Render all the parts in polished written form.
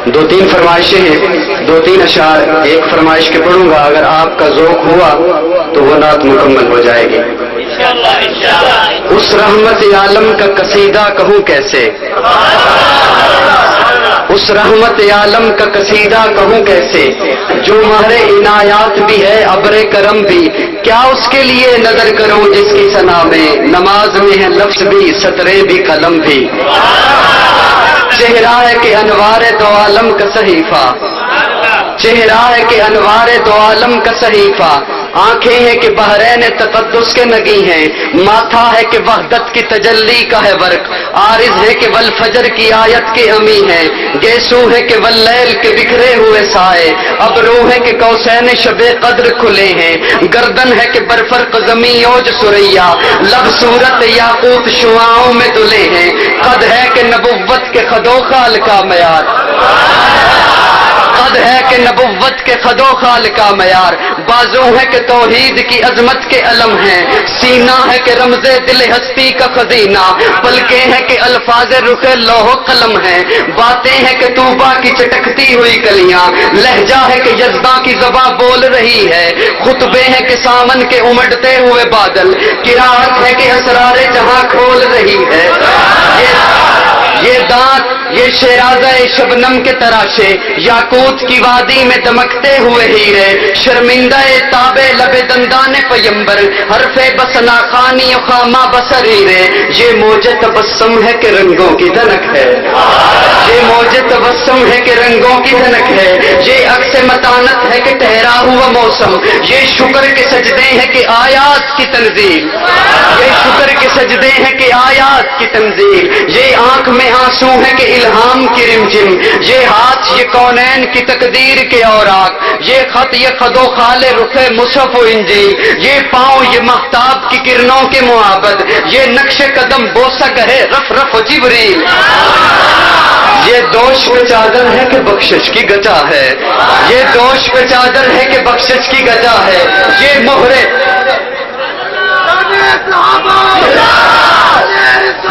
دو تین فرمائشیں ہیں، دو تین اشعار ایک فرمائش کے پڑھوں گا، اگر آپ کا ذوق ہوا تو وہ نعت مکمل ہو جائے گی۔ اس رحمت عالم کا قصیدہ کہوں کیسے، اس رحمت عالم کا قصیدہ کہوں کیسے، جو مہر عنایات بھی ہے ابر کرم بھی، کیا اس کے لیے نظر کروں جس کی ثنا میں نماز میں ہے لفظ بھی سطرے بھی قلم بھی۔ چہرہ ہے کہ انوار دو عالم کا صحیفہ، چہرہ ہے کہ انوار دو عالم کا صحیفہ، آنکھیں ہیں کہ بحرین تقدس کے نگی ہیں، ماتھا ہے کہ وحدت کی تجلی کا ہے ورق، عارض ہے کہ والفجر کی آیت کے امی ہیں، گیسو ہے کہ واللیل کے بکھرے ہوئے سائے، ابرو ہے کہ قوسین شب قدر کھلے ہیں، گردن ہے کہ برفرق زمین اوج سریا، لب صورت یاقوت شعاؤں میں دلے ہیں، قد ہے کہ نبوت کے خد و خال کا معیار، قد ہے کہ نبوت کے خد و خال کا معیار، بازو ہے کہ توحید کی عظمت کے علم ہیں، سینہ ہے کہ رمز دل ہستی کا خزینہ، پلکیں ہیں کہ الفاظ رخ لوح و قلم ہیں، باتیں ہیں کہ طوبا کی چٹکتی ہوئی کلیاں، لہجہ ہے کہ یزداں کی زباں بول رہی ہے، خطبے ہیں کہ سامن کے امڑتے ہوئے بادل، قرات ہے کہ اسرار جہاں کھول رہی ہے، یہ دانت یہ شیرازہ شبنم کے تراشے، یاقوت کی وادی میں دمکتے ہوئے ہیرے، شرمندہ تابے لب دندان پیمبر، حرف بسنا خانی خامہ بسر ہیرے، یہ موج تبسم ہے کہ رنگوں کی دھنک ہے، یہ موج تبسم ہے کہ رنگوں کی دھنک ہے، یہ عکس متانت ہے کہ ٹھہرا ہوا موسم، یہ شکر کے سجدے ہیں کہ آیات کی تنزیل، یہ شکر کے سجدے ہیں کہ آیات کی تنزیل، یہ آنکھ میں آنسو ہے کہ الہام کی رمجم، یہ ہاتھ یہ کونین کی تقدیر کے اوراق، یہ خط یہ خد و خال رخ مصحف و انجیل، یہ پاؤں یہ مہتاب کی کرنوں کے معابد، یہ نقش قدم بوسہ گہے رف رف جبریل، یہ دوش پہ چادر ہے کہ بخشش کی گچا ہے، یہ دوش پہ چادر ہے کہ بخشش کی گچا ہے، یہ مہرے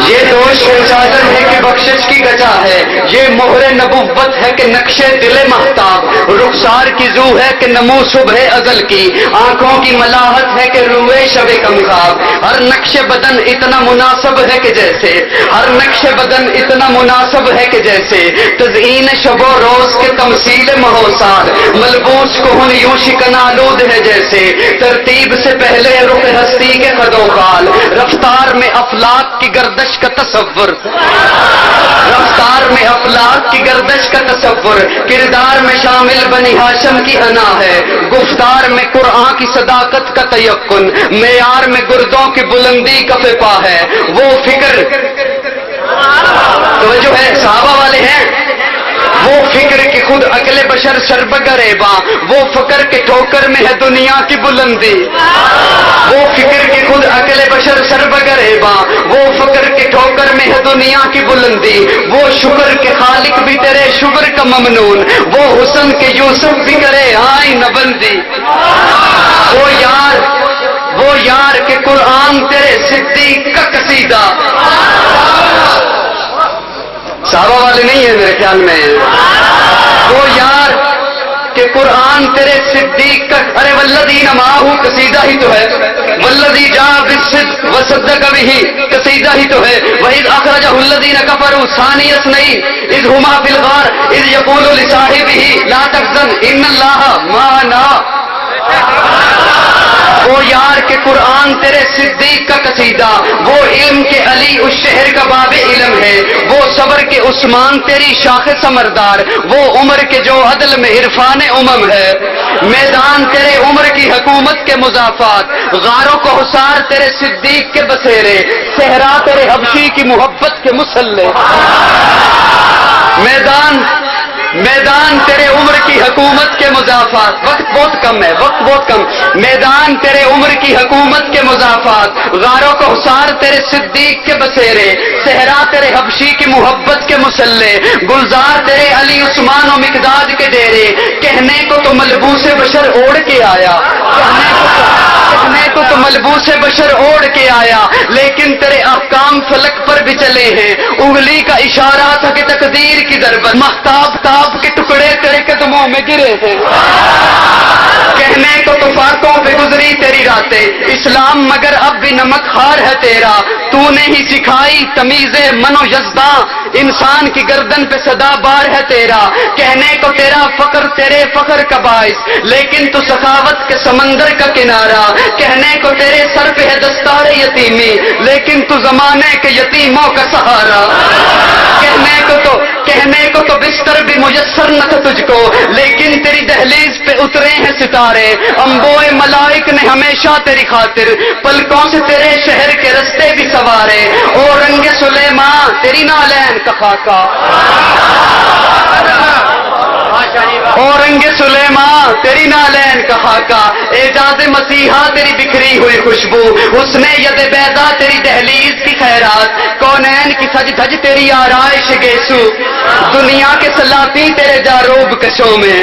یہ دوش پہ چادر ہے کہ بخشش کی گچا ہے، یہ مہر نبوت ہے کہ نقش دل مہتاب، رخسار کی زو ہے کہ نمو صبح ازل کی، آنکھوں کی ملاحت ہے کہ روئے شب کمخاب، ہر نقش بدن اتنا مناسب ہے کہ جیسے، ہر نقش بدن اتنا مناسب ہے کہ جیسے، تزئین شب و روز کے تمثیل مہوسار، ملبوس کہن یوں شکن آلود ہے جیسے، ترتیب سے پہلے رخ ہستی کے خد و خال، رفتار میں افلاک کی گردش کا تصور، رفتار میں افلاک کی گردش کا تصور، کردار میں شامل بنی ہاشم کی انا ہے، گفتار میں قرآن کی صداقت کا تیقن، معیار میں گردوں کی بلندی کا فپا ہے، وہ فکر تو جو ہے صحابہ والے ہیں، وہ فکر کی خود عقل بشر شرب گریباں، وہ فکر کے ٹھوکر میں ہے دنیا کی بلندی، وہ فکر کی خود عقل بشر شرب گریباں، وہ فکر کے ٹھوکر میں ہے دنیا کی بلندی، وہ شکر کے خالق بھی تیرے شکر کا ممنون، وہ حسن کے یوسف بھی کرے آئین بندی، وہ یار کہ قرآن تیرے صدیق کا قصیدہ، صحابہ والے نہیں ہیں میرے خیال میں، وہ یار کہ قرآن تیرے صدیق کا، ارے والذین معہ قصیدہ ہی تو ہے، والذی جاء بالصدق وصدق بہ قصیدہ ہی تو ہے، وَإِذْ أَخْرَجَهُ الَّذِينَ كَفَرُوا ثَانِيَ اثْنَيْنِ إِذْ هُمَا فِي الْغَارِ إِذْ يَقُولُ لِصَاحِبِهِ لَا تَحْزَنْ إِنَّ اللَّهَ مَعَنَا، وہ یار کہ قرآن تیرے صدیق کا قصیدہ، وہ علم کے علی اس شہر کا باب علم ہے، وہ صبر کے عثمان تیری شاخ سمردار، وہ عمر کے جو عدل میں عرفان امم ہے، میدان تیرے عمر کی حکومت کے مضافات، غاروں کو حصار تیرے صدیق کے بسیرے، صحرا تیرے حبشی کی محبت کے مسلح، میدان تیرے عمر کی حکومت کے مضافات، وقت بہت کم ہے، وقت بہت کم، میدان تیرے عمر کی حکومت کے مضافات، غاروں کو حصار تیرے صدیق کے بسیرے، صحرا تیرے حبشی کی محبت کے مسلح، گلزار تیرے علی عثمان و مقداد کے ڈیرے، کہنے کو تو ملبوس بشر اوڑھ کے آیا، کہنے کو تو ملبوس بشر اوڑھ کے آیا، لیکن تیرے احکام فلک پر بھی چلے ہیں، انگلی کا اشارہ تھا کہ تقدیر کی ضربت، مہتاب تاب شراب کے ٹکڑے تیرے قدموں میں گرے ہیں. کہنے کو تو فاقوں پہ گزری تیری راتیں, اسلام مگر اب بھی نمک خار ہے تیرا. تو نے ہی سکھائی تمیز من و یزداں, انسان کی گردن پہ صدا بار ہے تیرا. کہنے کو تیرا فخر تیرے فخر کا باعث, لیکن تو سخاوت کے سمندر کا کنارہ. کہنے کو تیرے سر پہ ہے دستار یتیمی, لیکن تو زمانے کے یتیموں کا سہارا. کہنے کو تو بستر بھی میسر نہ تھا تجھ کو, لیکن تیری دہلیز پہ اترے ہیں ستارے. انبوئے ملائک نے ہمیشہ تیری خاطر پلکوں سے تیرے شہر کے رستے بھی سوارے. اور رنگ سلیماں تیری نالین کا خاکہ, اورنگ سلیماں تیری نالین کا خاکہ. اعجاز مسیحا تیری بکھری ہوئی خوشبو, اس نے ید بیدا تیری دہلیز کی خیرات. کونین کی سج دھج تیری آرائش گیسو, دنیا کے سلاطیں تیرے جاروب کشوں میں,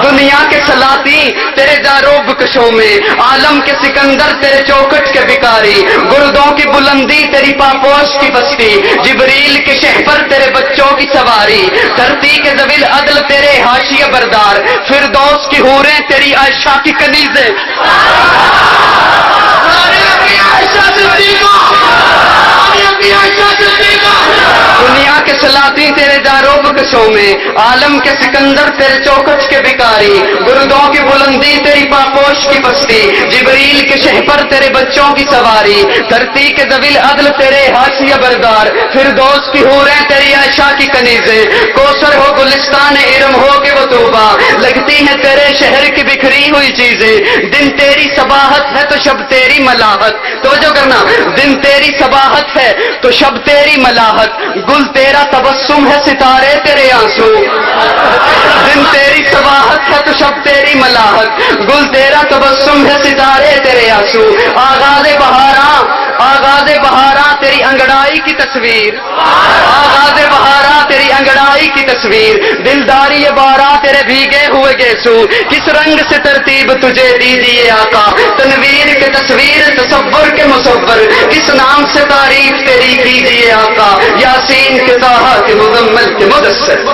دنیا کے سلاطیں تیرے جاروب کشوں میں. عالم کے سکندر تیرے چوکٹ کے بکاری, گردوں کی بلندی تیری پاپوش کی بستی. جبریل کے شہپر تیرے بچوں کی سواری, دھرتی کے ذویل عدل تیرے حاشیہ بردار. فردوس کی حوریں تیری عائشہ کی کنیزیں. دنیا کے سلاطیں تیرے جاروب کشوں میں, عالم کے سکندر تیرے چوکٹ کے بکاری. گردوں کی بلندی تیری پاپوش کی بستی, جبریل کے شہپر تیرے بچوں کی سواری. دھرتی کے ذویل عدل تیرے حاشیہ بردار, فردوس کی حوریں تیری عائشہ کی کنیزیں. کوثر ہو گلستان ارم ہو کہ وہ طوبا, لگتی ہیں تیرے شہر کی بکھری ہوئی چیزیں. دن تیری صباحت ہے تو شب تیری ملاحت, توجہ کرنا, دن تیری صباحت ہے تو شب تیری ملاحت. گل تیرا تبسم ہے ستارے تیرے آنسو, دن تیری صباحت ہے تو شب تیری ملاحت. گل تیرا تبسم ہے ستارے تیرے آنسو. آغاز بہاراں تیری انگڑائی کی تصویر, آغاز بہاراں تیری انگڑائی کی تصویر. دلداری باراں تیرے بھیگے ہوئے گیسو, کس رنگ سے ترتیب تجھے دیجیے آقا. تنویر کے تصویر تصور کے مصور, کس نام سے تعریف تیری کیجیے آقا. یاسین کے طٰہٰ کے مزمل کے مدثر.